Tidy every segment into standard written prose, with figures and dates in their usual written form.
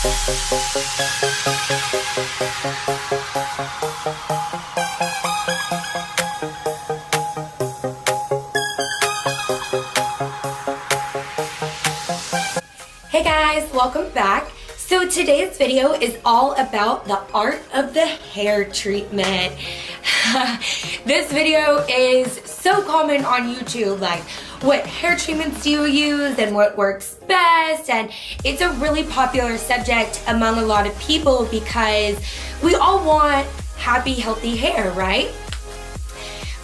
Hey guys, welcome back. So today's video is all about the art of the hair treatment. This video is so common on YouTube, like what hair treatments do you use and what works best, and it's a really popular subject among a lot of people because we all want happy, healthy hair, right?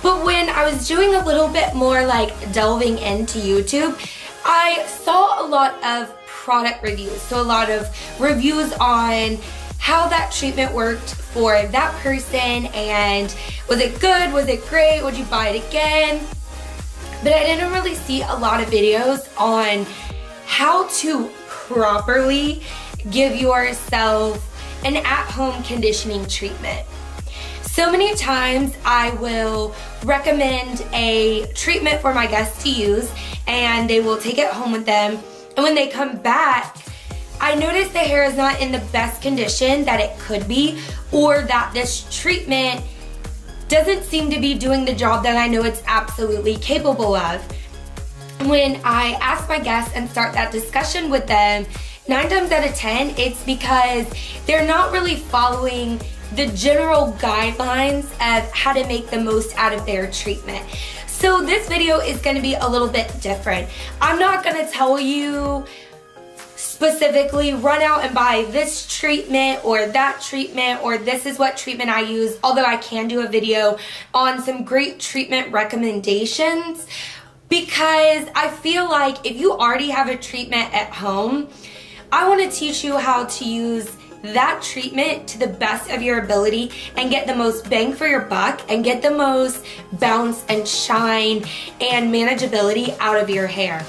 But when I was doing a little bit more like delving into YouTube, I saw a lot of product reviews, so a lot of reviews on how that treatment worked for that person, and was it good, was it great, would you buy it again? But I didn't really see a lot of videos on how to properly give yourself an at-home conditioning treatment. So many times I will recommend a treatment for my guests to use and they will take it home with them, and when they come back, I notice the hair is not in the best condition that it could be, or that this treatment doesn't seem to be doing the job that I know it's absolutely capable of. When I ask my guests and start that discussion with them, 9 times out of 10, it's because they're not really following the general guidelines of how to make the most out of their treatment. So this video is going to be a little bit different. I'm not going to tell you specifically run out and buy this treatment or that treatment or this is what treatment I use, although I can do a video on some great treatment recommendations, because I feel like if you already have a treatment at home, I want to teach you how to use that treatment to the best of your ability and get the most bang for your buck and get the most bounce and shine and manageability out of your hair.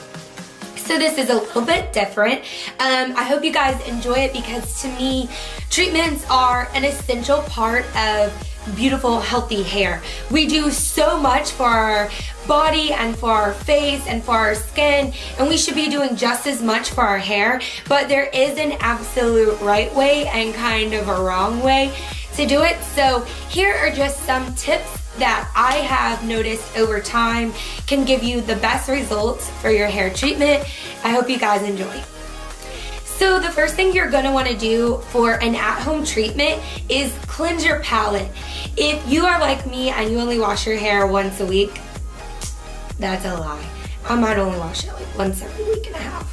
So this is a little bit different. I hope you guys enjoy it, because to me, treatments are an essential part of beautiful, healthy hair. We do so much for our body and for our face and for our skin, and we should be doing just as much for our hair, but there is an absolute right way and kind of a wrong way to do it. So here are just some tips that I have noticed over time can give you the best results for your hair treatment. I hope you guys enjoy. So the first thing you're going to want to do for an at-home treatment is cleanse your palette. If you are like me and you only wash your hair once a week, that's a lie. I might only wash it like once every week and a half.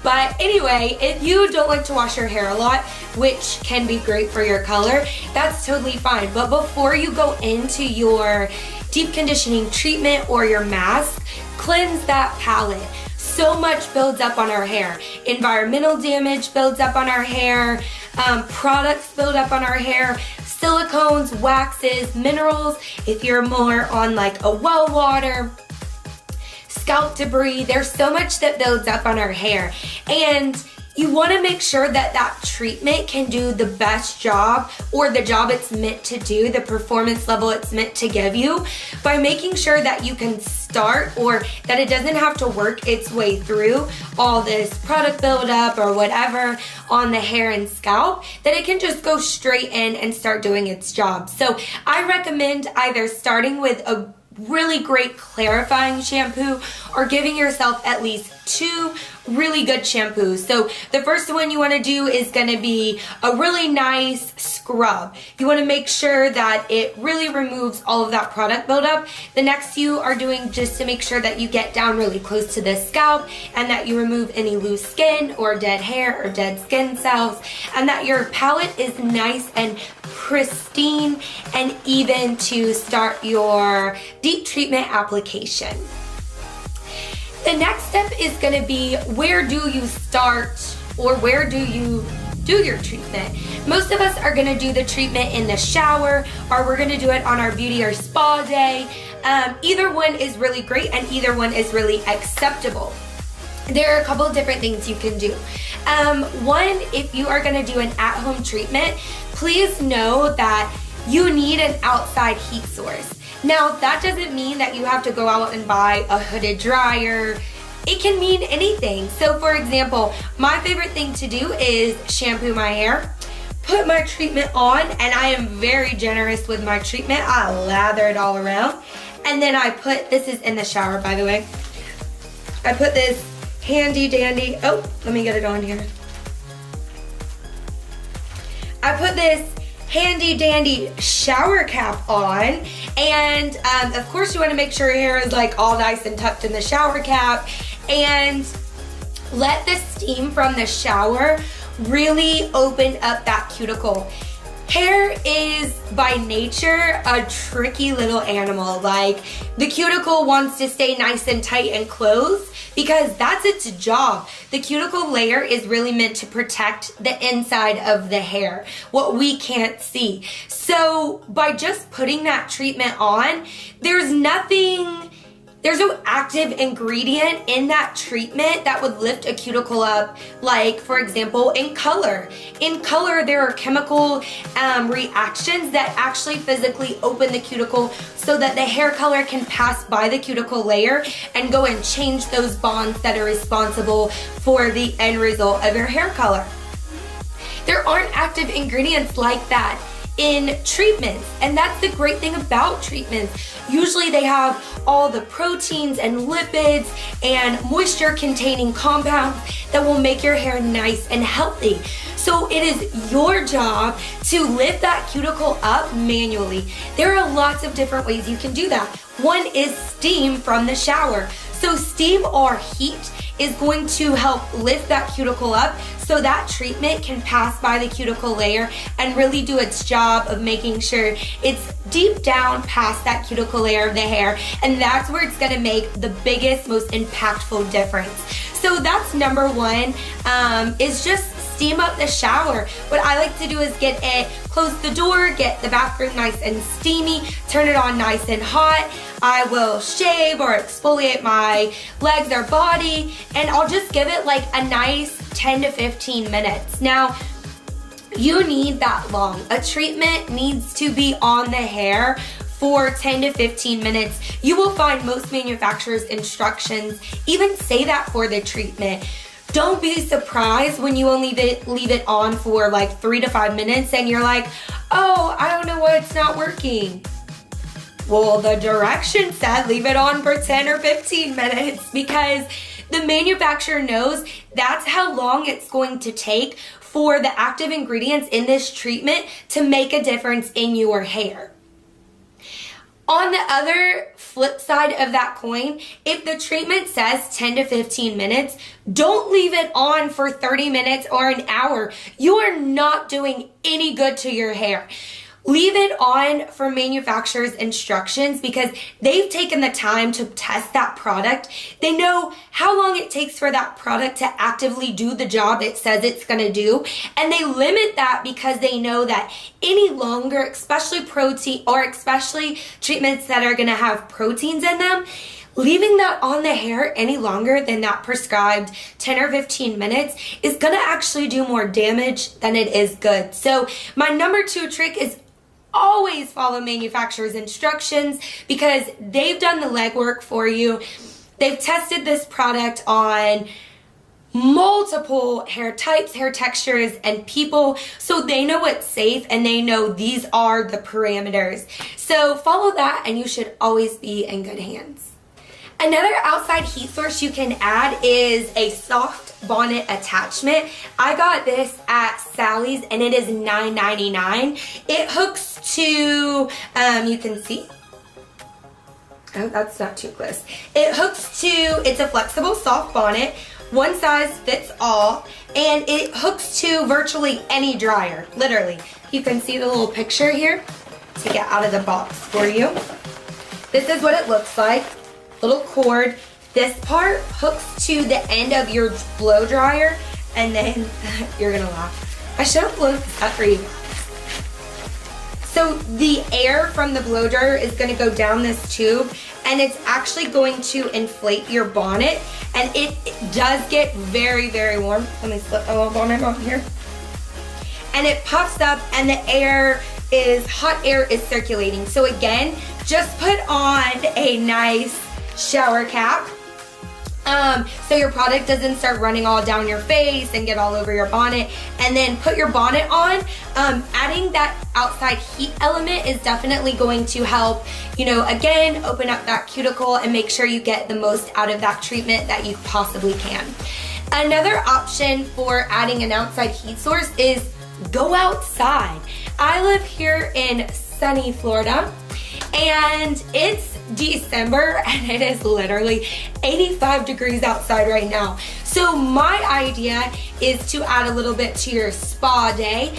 But anyway, if you don't like to wash your hair a lot, which can be great for your color, that's totally fine. But before you go into your deep conditioning treatment or your mask, cleanse that palette. So much builds up on our hair. Environmental damage builds up on our hair, products build up on our hair, silicones, waxes, minerals. If you're more on like a well water, scalp debris, there's so much that builds up on our hair. And you want to make sure that that treatment can do the best job, or the job it's meant to do, the performance level it's meant to give you, by making sure that you can start, or that it doesn't have to work its way through all this product buildup or whatever on the hair and scalp, that it can just go straight in and start doing its job. So I recommend either starting with a really great clarifying shampoo or giving yourself at least 2 really good shampoos. So the first one you want to do is going to be a really nice scrub. You want to make sure that it really removes all of that product buildup. The next few are doing just to make sure that you get down really close to the scalp and that you remove any loose skin or dead hair or dead skin cells, and that your palette is nice and pristine and even to start your deep treatment application. The next step is going to be, where do you start, or where do you do your treatment? Most of us are going to do the treatment in the shower, or we're going to do it on our beauty or spa day. Either one is really great and either one is really acceptable. There are a couple of different things you can do. One, if you are going to do an at-home treatment, please know that you need an outside heat source. Now, that doesn't mean that you have to go out and buy a hooded dryer. it can mean anything. So for example, my favorite thing to do is shampoo my hair, put my treatment on, and I am very generous with my treatment. I lather it all around. And then I put, this is in the shower by the way, I put this handy dandy, oh, let me get it on here. I put this handy dandy shower cap on, and of course you want to make sure your hair is like all nice and tucked in the shower cap, and let the steam from the shower really open up that cuticle. Hair is by nature a tricky little animal. Like, the cuticle wants to stay nice and tight and closed because that's its job. The cuticle layer is really meant to protect the inside of the hair, what we can't see. So by just putting that treatment on, there's no active ingredient in that treatment that would lift a cuticle up, like for example in color. In color, there are chemical reactions that actually physically open the cuticle so that the hair color can pass by the cuticle layer and go and change those bonds that are responsible for the end result of your hair color. There aren't active ingredients like that in treatments, and that's the great thing about treatments. Usually they have all the proteins and lipids and moisture containing compounds that will make your hair nice and healthy. So it is your job to lift that cuticle up manually. There are lots of different ways you can do that. One is steam from the shower. So steam or heat is going to help lift that cuticle up so that treatment can pass by the cuticle layer and really do its job of making sure it's deep down past that cuticle layer of the hair, and that's where it's gonna make the biggest, most impactful difference. So that's number one, is just steam up the shower. What I like to do is close the door, get the bathroom nice and steamy, turn it on nice and hot. I will shave or exfoliate my legs or body, and I'll just give it like a nice 10 to 15 minutes. Now, you need that long. A treatment needs to be on the hair for 10 to 15 minutes. You will find most manufacturers' instructions even say that for the treatment. Don't be surprised when you only leave it on for like 3 to 5 minutes and you're like, oh, I don't know why it's not working. Well, the direction said leave it on for 10 or 15 minutes because the manufacturer knows that's how long it's going to take for the active ingredients in this treatment to make a difference in your hair. On the other flip side of that coin, if the treatment says 10 to 15 minutes, don't leave it on for 30 minutes or an hour. You are not doing any good to your hair. Leave it on for manufacturer's instructions because they've taken the time to test that product. They know how long it takes for that product to actively do the job it says it's going to do. And they limit that because they know that any longer, especially protein or especially treatments that are going to have proteins in them, leaving that on the hair any longer than that prescribed 10 or 15 minutes is going to actually do more damage than it is good. So my number 2 trick is always follow manufacturer's instructions because they've done the legwork for you. They've tested this product on multiple hair types, hair textures, and people, so they know what's safe and they know these are the parameters. So follow that and you should always be in good hands. Another outside heat source you can add is a soft bonnet attachment. I got this at Sally's and it is $9.99. It hooks to, you can see, oh, that's not too close. It hooks to, it's a flexible soft bonnet, one size fits all, and it hooks to virtually any dryer, literally. You can see the little picture here to get out of the box for you. This is what it looks like. Little cord. This part hooks to the end of your blow dryer, and then you're gonna laugh. I should have blown this up for you. So the air from the blow dryer is gonna go down this tube, and it's actually going to inflate your bonnet, and it does get very, very warm. Let me slip my little bonnet on here. And it puffs up, and the hot air is circulating. So again, just put on a nice shower cap. So your product doesn't start running all down your face and get all over your bonnet. And then put your bonnet on. Adding that outside heat element is definitely going to help, you know, again, open up that cuticle and make sure you get the most out of that treatment that you possibly can. Another option for adding an outside heat source is go outside. I live here in sunny Florida, and it's December and it is literally 85 degrees outside right now. So my idea is to add a little bit to your spa day.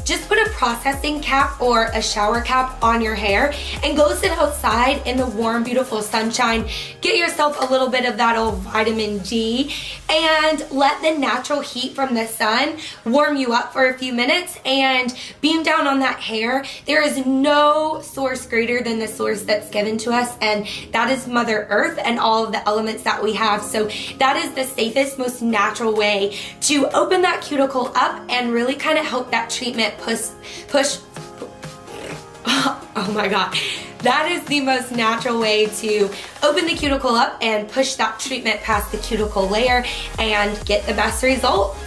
Just put a processing cap or a shower cap on your hair and go sit outside in the warm, beautiful sunshine. Get yourself a little bit of that old vitamin D and let the natural heat from the sun warm you up for a few minutes and beam down on that hair. There is no source greater than the source that's given to us, and that is Mother Earth and all of the elements that we have. So that is the safest, most natural way to open that cuticle up and really kind of help that treatment push. Oh my God. That is the most natural way to open the cuticle up and push that treatment past the cuticle layer and get the best results.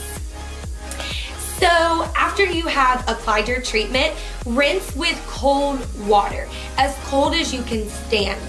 So after you have applied your treatment, rinse with cold water, as cold as you can stand.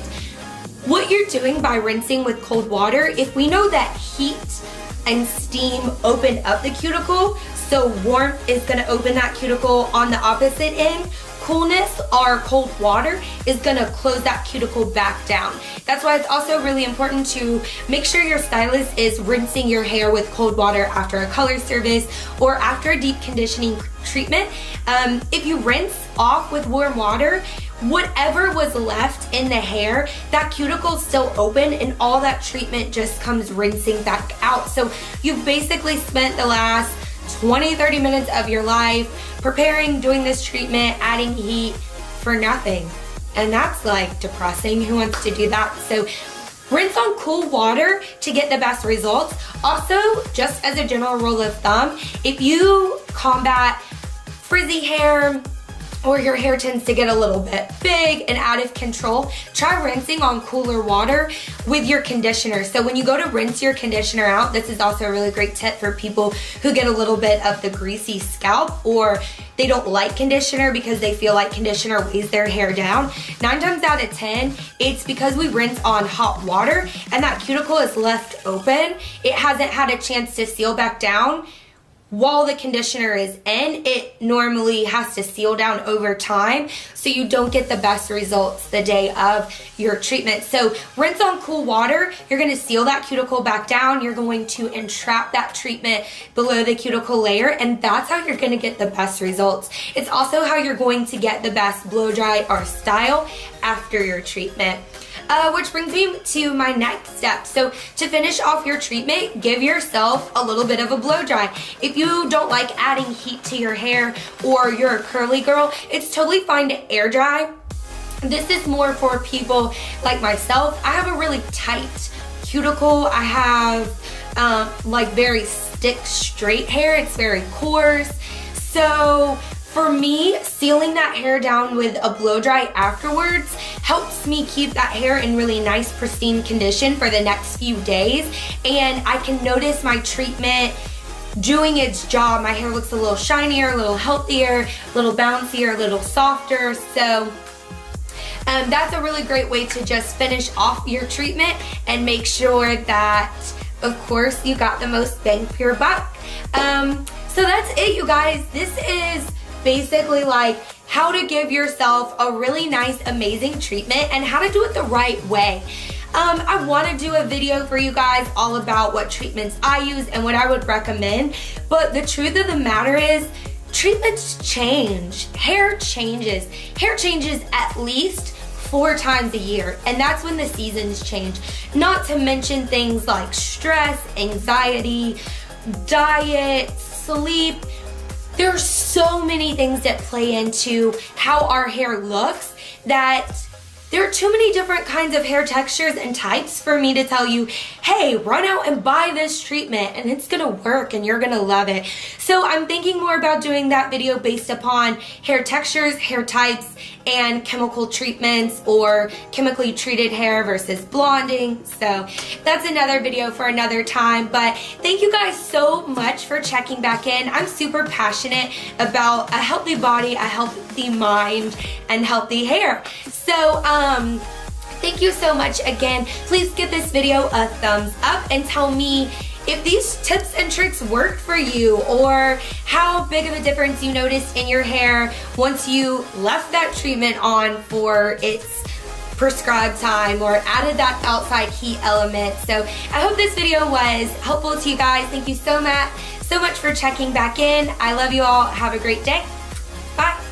What you're doing by rinsing with cold water, if we know that heat and steam open up the cuticle, so warmth is going to open that cuticle on the opposite end. Coolness or cold water is going to close that cuticle back down. That's why it's also really important to make sure your stylist is rinsing your hair with cold water after a color service or after a deep conditioning treatment. If you rinse off with warm water, whatever was left in the hair, that cuticle is still open and all that treatment just comes rinsing back out. So you've basically spent the last 20-30 minutes of your life preparing, doing this treatment, adding heat for nothing. And that's like depressing. Who wants to do that? So rinse on cool water to get the best results. Also, just as a general rule of thumb, if you combat frizzy hair, or your hair tends to get a little bit big and out of control, try rinsing on cooler water with your conditioner. So when you go to rinse your conditioner out, this is also a really great tip for people who get a little bit of the greasy scalp or they don't like conditioner because they feel like conditioner weighs their hair down. 9 times out of 10, it's because we rinse on hot water and that cuticle is left open. It hasn't had a chance to seal back down. While the conditioner is in, it normally has to seal down over time, so you don't get the best results the day of your treatment. So rinse on cool water, you're going to seal that cuticle back down, you're going to entrap that treatment below the cuticle layer, and that's how you're going to get the best results. It's also how you're going to get the best blow dry or style after your treatment. Which brings me to my next step. So to finish off your treatment, give yourself a little bit of a blow dry. If you don't like adding heat to your hair or you're a curly girl, it's totally fine to air dry. This is more for people like myself. I have a really tight cuticle. I have like very thick straight hair. It's very coarse. So for me, sealing that hair down with a blow dry afterwards helps me keep that hair in really nice, pristine condition for the next few days. And I can notice my treatment doing its job. My hair looks a little shinier, a little healthier, a little bouncier, a little softer. So that's a really great way to just finish off your treatment and make sure that, of course, you got the most bang for your buck. So that's it, you guys. This is basically like how to give yourself a really nice, amazing treatment and how to do it the right way. I want to do a video for you guys all about what treatments I use and what I would recommend, but the truth of the matter is treatments change. Hair changes. Hair changes at least 4 times a year, and that's when the seasons change. Not to mention things like stress, anxiety, diet, sleep. There's so many things that play into how our hair looks that there are too many different kinds of hair textures and types for me to tell you, hey, run out and buy this treatment and it's gonna work and you're gonna love it. So I'm thinking more about doing that video based upon hair textures, hair types, and chemical treatments or chemically treated hair versus blonding. So that's another video for another time. But thank you guys so much for checking back in. I'm super passionate about a healthy body, a healthy mind, and healthy hair. So thank you so much again. Please give this video a thumbs up and tell me if these tips and tricks work for you, or how big of a difference you noticed in your hair once you left that treatment on for its prescribed time or added that outside heat element. So I hope this video was helpful to you guys. Thank you so much for checking back in. I love you all. Have a great day. Bye.